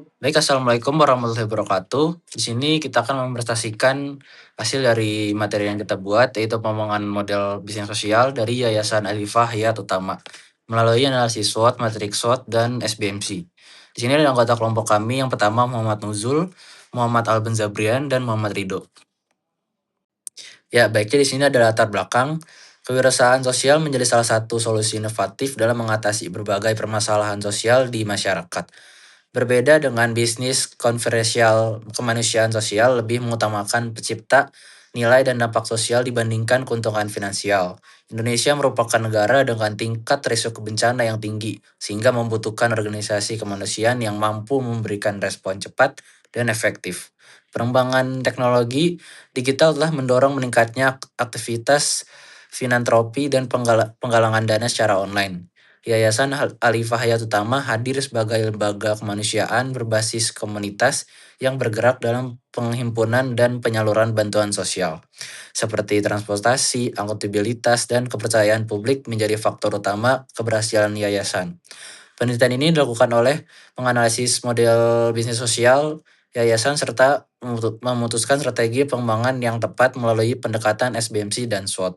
Baik, assalamualaikum warahmatullahi wabarakatuh. Di sini kita akan mempresentasikan hasil dari materi yang kita buat, yaitu pengembangan model bisnis sosial dari Yayasan Alifah Hayat Utama melalui analisis SWOT, matriks SWOT, dan SBMC. Di sini ada anggota kelompok kami yang pertama Muhammad Nuzul, Muhammad Alben Zabrian, dan Muhammad Rido. Ya, baiknya di sini ada latar belakang. Kewirausahaan sosial menjadi salah satu solusi inovatif dalam mengatasi berbagai permasalahan sosial di masyarakat. Berbeda dengan bisnis konvensional, kemanusiaan sosial lebih mengutamakan pencipta, nilai dan dampak sosial dibandingkan keuntungan finansial. Indonesia merupakan negara dengan tingkat risiko bencana yang tinggi, sehingga membutuhkan organisasi kemanusiaan yang mampu memberikan respon cepat dan efektif. Perkembangan teknologi digital telah mendorong meningkatnya aktivitas filantropi dan penggalangan dana secara online. Yayasan Alifah Hayat Utama hadir sebagai lembaga kemanusiaan berbasis komunitas yang bergerak dalam penghimpunan dan penyaluran bantuan sosial, seperti transportasi, akuntabilitas, dan kepercayaan publik menjadi faktor utama keberhasilan yayasan. Penelitian ini dilakukan oleh menganalisis model bisnis sosial yayasan serta memutuskan strategi pengembangan yang tepat melalui pendekatan SBMC dan SWOT.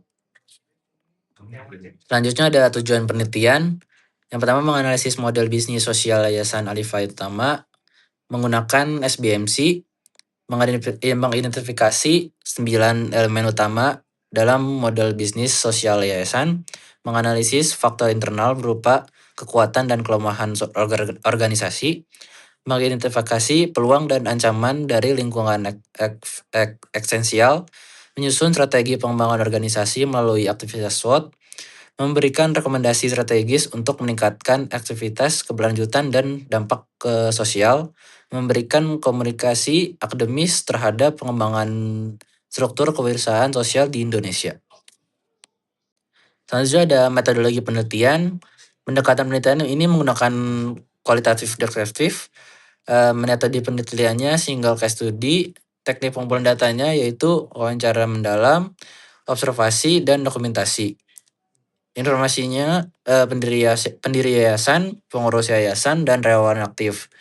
Selanjutnya ada tujuan penelitian. Yang pertama menganalisis model bisnis sosial Yayasan Alifah Utama menggunakan SBMC, mengidentifikasi 9 elemen utama dalam model bisnis sosial yayasan, menganalisis faktor internal berupa kekuatan dan kelemahan organisasi, mengidentifikasi peluang dan ancaman dari lingkungan esensial, menyusun strategi pengembangan organisasi melalui aktivitas SWOT, memberikan rekomendasi strategis untuk meningkatkan aktivitas keberlanjutan dan dampak ke sosial, memberikan komunikasi akademis terhadap pengembangan struktur kewirausahaan sosial di Indonesia. Selanjutnya ada metodologi penelitian. Pendekatan penelitian ini menggunakan kualitatif deskriptif. Metode penelitiannya single case study. Teknik pengumpulan datanya yaitu wawancara mendalam, observasi, dan dokumentasi. Informasinya pendiri yayasan, pengurus yayasan, dan relawan aktif.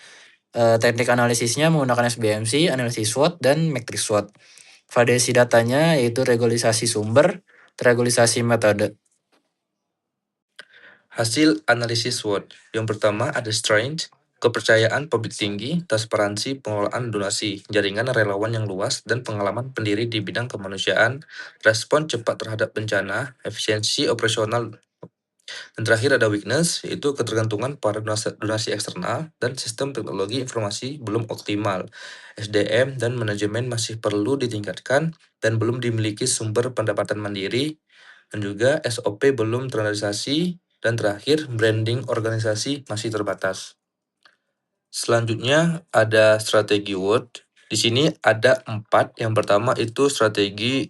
Teknik analisisnya menggunakan SBMC, analisis SWOT, dan matriks SWOT. Validasi datanya yaitu regulasi sumber, regulasi metode. Hasil analisis SWOT. Yang pertama ada strength, kepercayaan publik tinggi, transparansi pengelolaan donasi, jaringan relawan yang luas, dan pengalaman pendiri di bidang kemanusiaan, respon cepat terhadap bencana, efisiensi operasional. Dan terakhir ada weakness, yaitu ketergantungan pada donasi eksternal dan sistem teknologi informasi belum optimal. SDM dan manajemen masih perlu ditingkatkan dan belum dimiliki sumber pendapatan mandiri, dan juga SOP belum terrealisasi, dan terakhir branding organisasi masih terbatas. Selanjutnya ada strategi SWOT. Di sini ada 4. Yang pertama itu strategi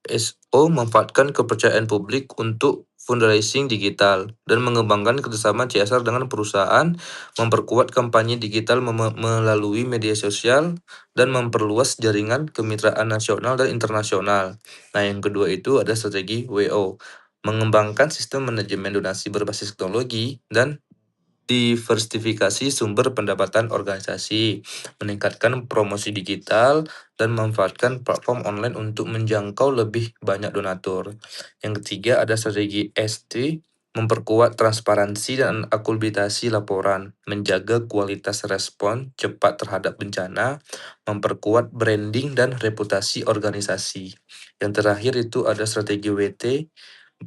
SO memanfaatkan kepercayaan publik untuk fundraising digital dan mengembangkan kerjasama CSR dengan perusahaan, memperkuat kampanye digital melalui media sosial, dan memperluas jaringan kemitraan nasional dan internasional. Nah, yang kedua itu ada strategi WO, mengembangkan sistem manajemen donasi berbasis teknologi dan diversifikasi sumber pendapatan organisasi, meningkatkan promosi digital, dan memanfaatkan platform online untuk menjangkau lebih banyak donatur. Yang ketiga ada strategi ST, memperkuat transparansi dan akuntabilitas laporan, menjaga kualitas respon cepat terhadap bencana, memperkuat branding dan reputasi organisasi. Yang terakhir itu ada strategi WT,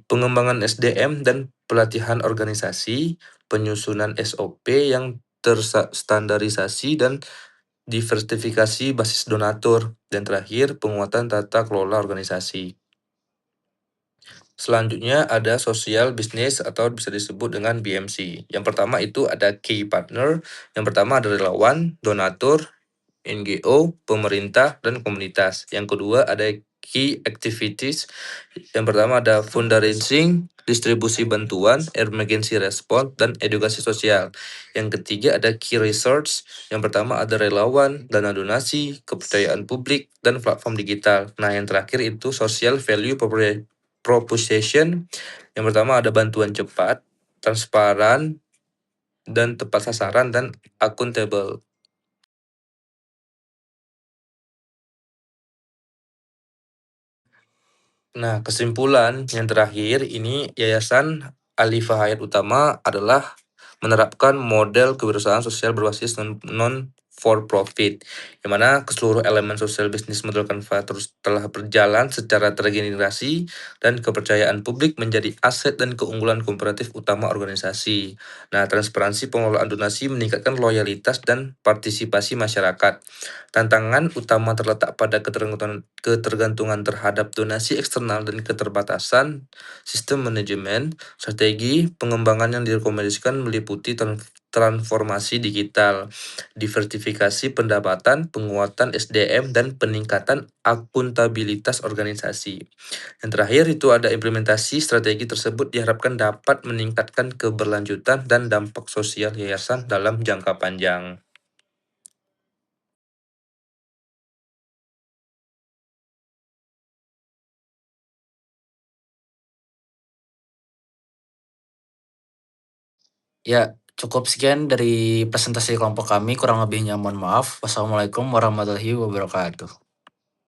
pengembangan SDM dan pelatihan organisasi, penyusunan SOP yang terstandarisasi dan diversifikasi basis donatur, dan terakhir penguatan tata kelola organisasi. Selanjutnya ada social business atau bisa disebut dengan BMC. Yang pertama itu ada key partner, yang pertama ada relawan, donatur, NGO, pemerintah, dan komunitas. Yang kedua ada key activities. Yang pertama ada fundraising, distribusi bantuan, emergency response, dan edukasi sosial. Yang ketiga ada key research. Yang pertama ada relawan, dana donasi, kepercayaan publik, dan platform digital. Nah, yang terakhir itu social value proposition. Yang pertama ada bantuan cepat, transparan, dan tepat sasaran, dan accountable. Nah, kesimpulan yang terakhir ini Yayasan Alifah Hayat Utama adalah menerapkan model kewirausahaan sosial berbasis non for profit, di mana keseluruh elemen sosial bisnis model Canva terus telah berjalan secara tergenerasi dan kepercayaan publik menjadi aset dan keunggulan komparatif utama organisasi. Nah, transparansi pengelolaan donasi meningkatkan loyalitas dan partisipasi masyarakat. Tantangan utama terletak pada ketergantungan terhadap donasi eksternal dan keterbatasan sistem manajemen. Strategi pengembangan yang direkomendasikan meliputi transformasi digital, diversifikasi pendapatan, penguatan SDM, dan peningkatan akuntabilitas organisasi. Yang terakhir itu ada implementasi strategi tersebut diharapkan dapat meningkatkan keberlanjutan dan dampak sosial yayasan dalam jangka panjang. Ya, cukup sekian dari presentasi kelompok kami, kurang lebihnya mohon maaf. Wassalamualaikum warahmatullahi wabarakatuh.